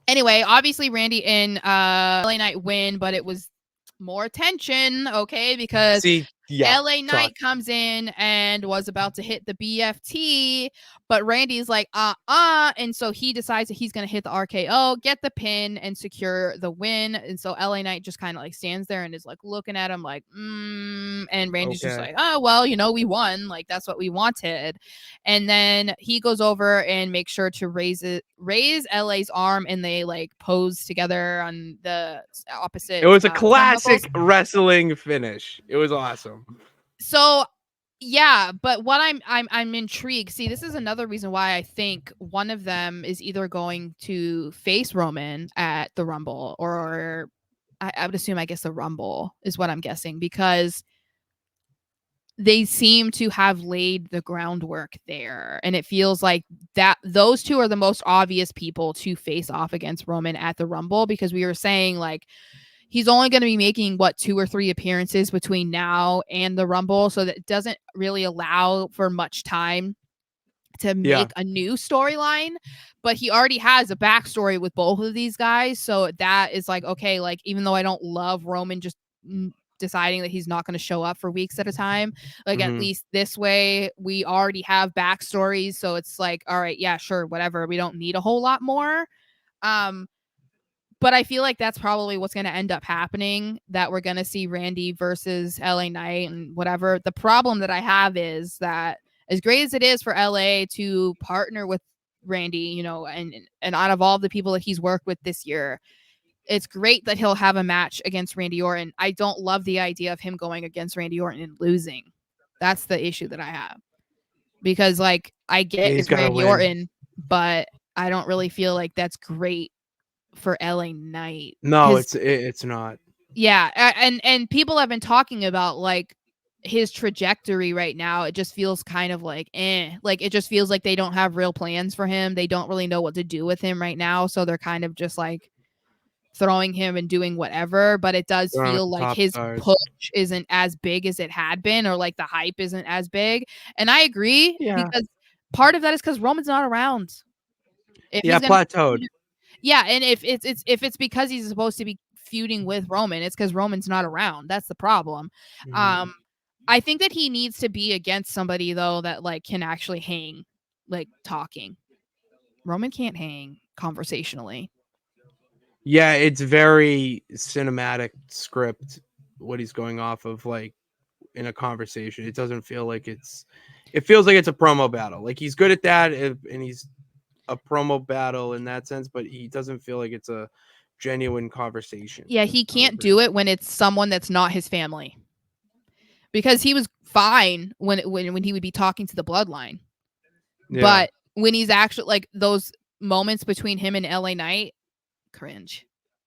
Anyway, obviously Randy and LA Knight win, but it was more tension, okay? Because See, yeah, LA talk. Knight comes in and was about to hit the BFT, but Randy's like, and so he decides that he's gonna hit the RKO, get the pin, and secure the win. And so LA Knight just kind of like stands there and is like looking at him like, and Randy's just Okay. like, oh well, we won, like that's what we wanted. And then he goes over and makes sure to raise LA's arm, and they like pose together on the It opposite was a turnbuckles. classic wrestling finish. It was awesome. So yeah, but what I'm intrigued. See, this is another reason why I think one of them is either going to face Roman at the Rumble, or I would assume, I guess, the Rumble is what I'm guessing, because they seem to have laid the groundwork there, and it feels like that those two are the most obvious people to face off against Roman at the Rumble, because we were saying like he's only going to be making 2 or 3 appearances between now and the Rumble, so that doesn't really allow for much time to Yeah. make a new storyline. But he already has a backstory with both of these guys, so that is like, okay, like even though I don't love Roman just deciding that he's not going to show up for weeks at a time, like at Mm-hmm. least this way we already have backstories, so it's like, all right, yeah, sure, whatever, we don't need a whole lot more. um but I feel like that's probably what's going to end up happening, that we're going to see Randy versus LA Knight and whatever. The problem that I have is that as great as it is for LA to partner with Randy, and out of all the people that he's worked with this year, it's great that he'll have a match against Randy Orton. I don't love the idea of him going against Randy Orton and losing. That's the issue that I have. Because like I Yeah, get he's it's got to Randy win. Orton, but I don't really feel like that's great for LA Knight, No, because it's not. yeah, and people have been talking about like his trajectory right now. It just feels kind of like like it just feels like they don't have real plans for him. They don't really know what to do with him right now, so they're kind of just like throwing him and doing whatever. But it does They're on with feel the like top his stars. push isn't as big as it had been, or like the hype isn't as big. And I agree, Yeah. because part of that is because Roman's not around. If Yeah, he's gonna plateaued. Yeah, and if it's because he's supposed to be feuding with Roman, it's because Roman's not around. That's the problem. Mm-hmm. Um, I think that he needs to be against somebody though that like can actually hang, like talking. Roman can't hang conversationally. Yeah, it's very cinematic script what he's going off of, like in a conversation. It doesn't feel like it feels like it's a promo battle. Like he's good at that, and he's a promo battle in that sense, but he doesn't feel like it's a genuine conversation. Yeah, he I would can't agree. do it when it's someone that's not his family. Because he was fine when he would be talking to the bloodline. Yeah. But when he's actually like those moments between him and LA Knight, cringe.